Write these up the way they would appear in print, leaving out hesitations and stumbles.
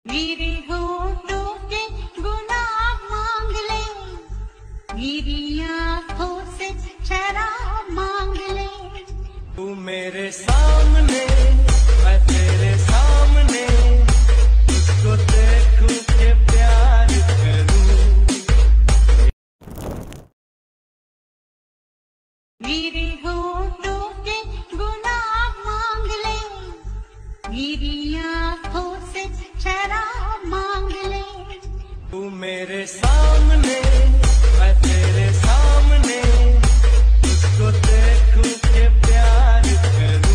मेरे होठों के गुलाब मांग ले, मेरी आँखों से शराब मांग ले। तू मेरे सामने, मैं तेरे सामने, तुझको देखूं के प्यार करूं। मेरे होठों के गुलाब मांग ले, मेरी आँखों से शराब मांग ले। तू मेरे सामने, मैं तेरे सामने, तुझको देखूं के प्यार करूं।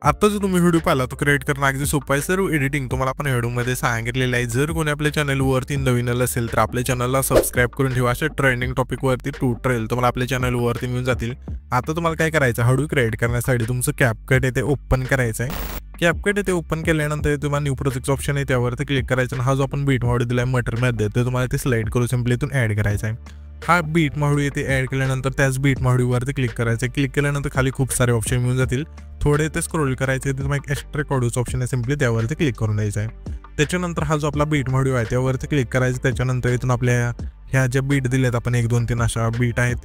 आता जो तुम्ही व्हिडिओ पाहिला तो क्रिएट करणं अगदी सोपं आहे। सर्व एडिटिंग तुम्हाला आपण व्हिडिओमध्ये सांगितलेलं आहे। जर कोणी आपल्या चॅनलवरती नवीन असेल तर आपल्या चॅनलला सबस्क्राईब करून ठेवा। अशा ट्रेंडिंग टॉपिकवरती ट्युटोरियल तुम्हाला आपल्या चॅनलवरती मिळून जातील। आता तुम्हाला काय करायचं, व्हिडिओ क्रिएट करण्यासाठी तुमचं कॅपकट येथे ओपन करायचं आहे। कॅपकट येथे ओपन केल्यानंतर तुम्हाला न्यू प्रोजेक्ट ऑप्शन आहे त्यावरती क्लिक करायचं आणि हा जो आपण बीट मॉड्यूल दिलाय मटेरियलमध्ये ते तुम्हाला ते सिलेक्ट करून सिंपली इथून ॲड करायचा आहे। हा बीट मॉड्यूल येथे ॲड केल्यानंतर त्याच बीट मॉड्यूलवरती क्लिक करायचं आहे। क्लिक केल्यानंतर खाली खूप सारे ऑप्शन मिळून जातील। थोडे ते स्क्रोल करायचे, तिथे तुम्हाला एक एक्स्ट्रा ऑडिओचं ऑप्शन आहे, सिंपली त्यावरती क्लिक करून द्यायचं आहे। त्याच्यानंतर हा जो आपला बीट मॉड्यूल आहे त्यावरती क्लिक करायचं। त्याच्यानंतर इथून आपल्या ह्या ज्या बीट दिल्यात आपण 1 2 3 अशा बीट आहेत,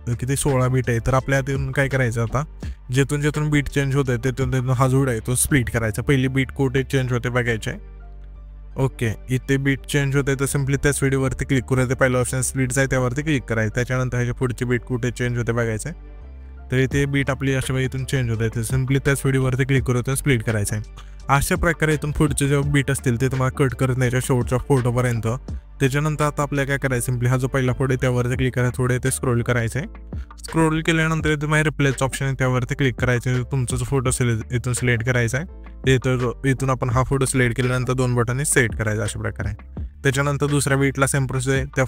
किती 16 बीट आहे। तर आपल्या तिथून काय करायचं, आता जेथून बीट चेंज होत आहे तिथून हा जोड आहे तो स्प्लिट करायचा। पहिली बीट कुठे चेंज होते बघायचे आहे। ओके, इथे बीट चेंज होते तर सिंपली त्याच व्हिडिओवरती क्लिक करून ते पहिलं ऑप्शन स्प्लिटचं आहे त्यावरती क्लिक करायचं। त्याच्यानंतर ह्याच्या पुढची बीट कुठे चेंज होते बघायचं आहे। तर इथे बीट आपली अशा वेळी इथून चेंज होत आहे तर सिंपली त्याच व्हिडिओवरती क्लिक करून स्प्लिट करायचं आहे। अशा प्रकारे इथून पुढचे जे बीट असतील ते तुम्हाला कट करत न्यायच्या शेवटच्या फोटोपर्यंत। त्याच्यानंतर आता आपल्याला काय करायचं, सिंपली हा जो पहिला फोटो आहे त्यावरती क्लिक करायचं, थोडे ते स्क्रोल करायचं आहे। स्क्रोल केल्यानंतर तुम्हाला रिप्लेस ऑप्शन आहे त्यावरती क्लिक करायचं। तुमचा जो फोटो असेल इथून सिलेक्ट करायचा आहे। इथून आपण हा फोटो सिलेक्ट केल्यानंतर 2 बटन सेट करायचं अशा प्रकारे। त्याच्यानंतर दुसऱ्या बीटला सेम प्रोसेस आहे, त्या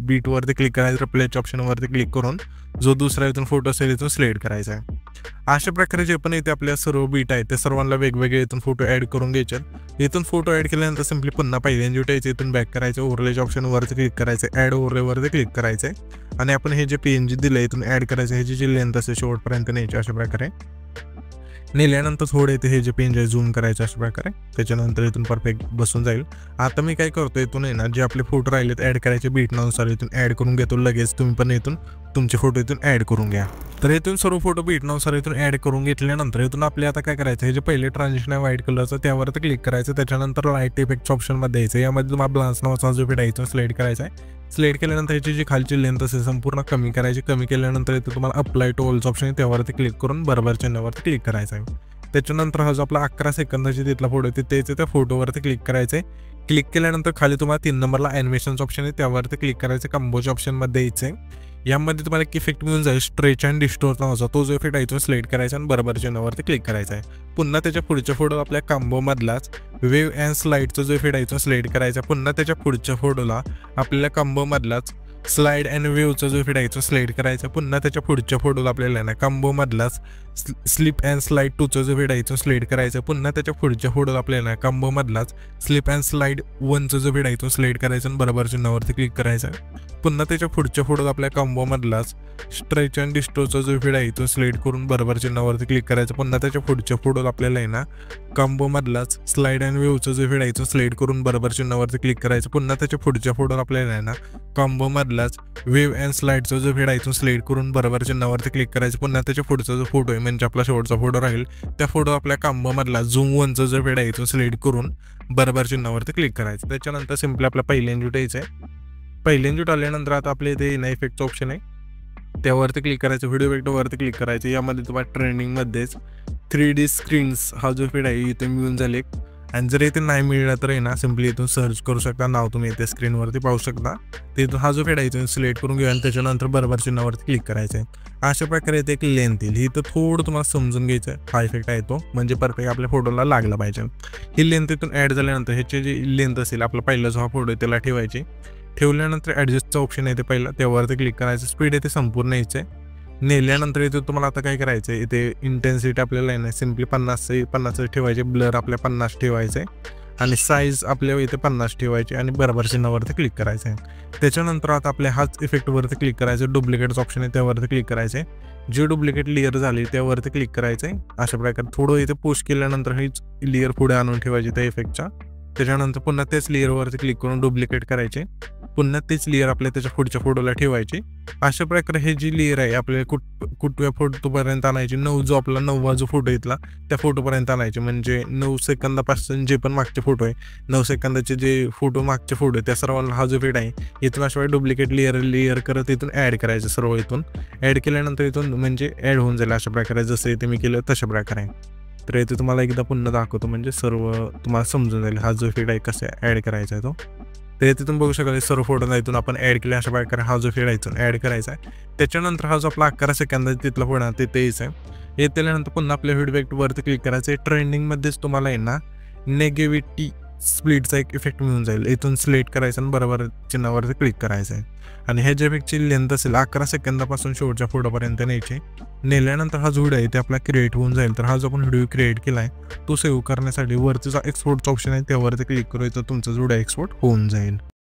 बीटवरती क्लिक करायचं, रिप्लेस ऑप्शनवरती क्लिक करून जो दुसरा इथून फोटो असेल इथून सिलेक्ट करायचा आहे। अशा प्रकारे जे पण इथे आपल्या सर्व बीट आहेत ते सर्वांना वेगवेगळे इथून फोटो ॲड करून घ्यायचे। इथून फोटो ॲड केल्यानंतर सिंपली पुन्हा पहिल्यांदा उठायचं, इथून बॅक करायचं, ओव्हरलेच्या ऑप्शनवरती क्लिक करायचं, ॲड ओव्हरलेवरती क्लिक करायचं आणि आपण हे जे PNG दिलं इथून ॲड करायचं। ह्याची जी लेंथ असेल शेवटपर्यंत न्यायची अशा प्रकारे। नेल्यानंतर थोडे इथे हे जे पेन आहे झूम करायचं अशा प्रकारे। त्याच्यानंतर इथून परफेक्ट बसून जाईल। आता मी काय करतो, इथून आहे ना जे आपले फोटो राहिलेत ॲड करायचे बीटनुसार इथून ॲड करून घेतो लगेच। तुम्ही पण इथून तुमचे फोटो इथून ॲड करून घ्या। तर इथून सर्व फोटो बीटनुसार इथून ॲड करून घेतल्यानंतर इथून आपले आता काय करायचं, हे जे पहिले ट्रान्झिशन आहे व्हाईट कलरचं त्यावरती क्लिक करायचं। त्याच्यानंतर लाईट इफेक्ट ऑप्शनमध्ये द्यायचं। यामध्ये तुम्हाला ब्लान्स नावाचा जो बीट आहे इथून सिलेक्ट करायचा आहे। सिलेक्ट केल्यानंतर ह्याची जी खालची लेंथ असेल संपूर्ण कमी करायची। कमी केल्यानंतर इथे तुम्हाला अप्लाय टू ऑल्स ऑप्शन आहे त्यावरती क्लिक करून बरोबर चिन्हावरती क्लिक करायचं आहे। त्याच्यानंतर हा जो आपला 11 सेकंदाची तिथला फोटो आहे त्याचे त्या फोटोवरती क्लिक करायचं आहे। क्लिक केल्यानंतर खाली तुम्हाला 3 नंबरला ॲनिमेशन्स ऑप्शन आहे त्यावरती क्लिक करायचं। कंपोज ऑप्शनमध्ये यायचं आहे। यामध्ये तुम्हाला एक इफेक्ट मिळून जाईल, स्ट्रेच अँड डिस्टोर्ट नावाचा, तो जो इफेक्ट आहे तो सिलेक्ट करायचा आणि बरोबर चिन्हावरती क्लिक करायचा आहे। पुन्हा त्याच्या पुढच्या फोटो आपल्या कॉम्बोमधलाच वेव्ह अँड स्लाईडचा जो इफेक्ट आहे तो सिलेक्ट करायचा। पुन्हा त्याच्या पुढच्या फोटोला आपल्याला कॉम्बोमधलाच स्लाइड अँड वेव्हचा जो इफेक्ट आहे तो सिलेक्ट करायचा। पुन्हा त्याच्या पुढच्या फोटोला आपल्याला ना कॉम्बोमधलाच स्लिप अँड स्लाइड 2चा जो इफेक्ट आहे तो सिलेक्ट करायचा। पुन्हा त्याच्या पुढच्या फोटोला आपल्याला कॉम्बोमधलाच स्लिप अँड स्लाइड 1चा जो इफेक्ट आहे तो सिलेक्ट करायचा आणि बरोबर चिन्हावरती क्लिक करायचा। पुन्हा त्याच्या पुढच्या फोटोला आपल्या कॉम्बोमधलाच स्ट्रेच अँड डिस्टोरचा जो इफेक्ट आहे तो सिलेक्ट करून बरोबर चिन्हावरती क्लिक करायचा। पुन्हा त्याच्या पुढच्या फोटोला आपल्याला आहे ना कॉम्बोमधलाच स्लाइड अँड वेव्हचा जो इफेक्ट आहे तो सिलेक्ट करून बरोबर चिन्हावरती क्लिक करायचं। पुन्हा त्याच्या पुढच्या फोटोला आपल्याला आहे ना कॉम्बोमधलाच वेव्ह अँड स्लाइडचा जो इफेक्ट आहे तो सिलेक्ट करून बरोबर चिन्हावरती क्लिक करायचं। पुन्हा त्याच्या पुढचा जो फोटो आहे म्हणजे आपला शेवटचा फोटो राहील त्या फोटो आपल्या कॉम्बोमधला झूम 1चा जो इफेक्ट आहे तो सिलेक्ट करून बरोबर चिन्हावरती क्लिक करायचं। त्याच्यानंतर सिंपली आपला पहिल्यांदा उठायचं आहे। पहिल्यांदा आल्यानंतर आता आपल्या इथे इन इफेक्टचं ऑप्शन आहे त्यावरती क्लिक करायचं, व्हिडिओ इफेक्टवरती क्लिक करायचं। यामध्ये तुम्हाला ट्रेंडिंगमध्येच 3D स्क्रीन्स हा जो इफेक्ट आहे इथे मिळून जाईल। आणि जर इथे नाही मिळालं तर आहे ना सिंपली इथून सर्च करू शकता, नाव तुम्ही इथे स्क्रीनवरती पाहू शकता। तिथून हा जो इफेक्ट आहे इथून सिलेक्ट करून घेऊया आणि त्याच्यानंतर बरोबर चिन्हावरती क्लिक करायचं आहे। अशा प्रकारे इथे एक लेंथ येईल, ही तर थोडं तुम्हाला समजून घ्यायचं आहे। हा इफेक्ट आहे तो म्हणजे परफेक्ट आपल्या फोटोला लागला पाहिजे। ही लेंथ इथून ॲड झाल्यानंतर ह्याची जी लेंथ असेल आपला पहिला जो हा फोटो आहे त्याला ठेवायची। ठेवल्यानंतर ॲडजस्टचा ऑप्शन आहे ते पहिला त्यावरती क्लिक करायचं। स्पीड इथे संपूर्ण यायचं आहे। नेल्यानंतर इथे तुम्हाला आता काय करायचं आहे, इथे इंटेन्सिटी आपल्याला आहे ना सिंपली 50 ठेवायचे, ब्लर आपल्या 50 ठेवायचं आहे आणि साईज आपल्या इथे 50 ठेवायची आणि बरोबर चिन्हावरती क्लिक करायचं आहे. त्याच्यानंतर आता आपल्या हाच इफेक्टवरती क्लिक करायचं, डुप्लिकेटचं ऑप्शन आहे त्यावरती क्लिक करायचं आहे. जी डुप्लिकेट लेअर झाली त्यावरती क्लिक करायचं आहे. अशा प्रकारे थोडं इथे पुश केल्यानंतर हीच लेअर पुढे आणून ठेवायची त्या इफेक्टच्या. त्याच्यानंतर पुन्हा तेच लेअरवरती क्लिक करून डुप्लिकेट करायचे, पुन्हा तीच लेअर आपल्या त्याच्या पुढच्या फोटोला ठेवायची. अशा प्रकारे हे जी लेअर आहे आपल्याला कुठव्या फोटोपर्यंत आणायची, 9 जो आपला 9वा जो फोटो येतला त्या फोटोपर्यंत आणायचे. म्हणजे 9 सेकंदापासून जे पण मागचे फोटो आहे, 9 सेकंदाचे जे मागचे फोटो आहे त्या सर्वांना हा जो इफेक्ट आहे इथून अशा डुप्लिकेट लेअर करत इथून ॲड करायचं. सर्व इथून ॲड केल्यानंतर इथून म्हणजे ॲड होऊन जाईल अशा प्रकारे, जसं इथे मी केलं तशा प्रकारे. तर इथे तुम्हाला एकदा पुन्हा दाखवतो म्हणजे सर्व तुम्हाला समजून जाईल हा जो इफेक्ट आहे कसा ॲड करायचा आहे तो. तर इथे तुम्ही बघू शकाल सर्व फोटोला इथून आपण ॲड केले अशा प्रकारे हा जो इफेक्ट आहे इथून ॲड करायचा आहे. त्याच्यानंतर हा जो आपला 11 सेकंद तिथला फोटो आहे तिथे यायचं आहे. हे केल्यानंतर पुन्हा आपल्या इफेक्टवरती क्लिक करायचं आहे. ट्रेंडिंगमध्येच तुम्हाला आहे ना नेगेटिव्हिटी स्प्लिटचा एक इफेक्ट मिळून जाईल. इथून सिलेक्ट करायचं आणि बरोबर चिन्हावरती क्लिक करायचं आहे. आणि हे जे इफेक्टची लेंथ असेल 11 सेकंदापासून शेवटच्या फोटोपर्यंत न्यायचे. नेल्यानंतर हा जो व्हिडिओ आहे ते आपला क्रिएट होऊन जाईल. तर हा जो आपण व्हिडिओ क्रिएट केला आहे तो सेव्ह करण्यासाठी वरतीचा एक्सपोर्टचा ऑप्शन आहे त्यावरती क्लिक करायचं, तुमचा व्हिडिओ एक्सपोर्ट होऊन जाईल.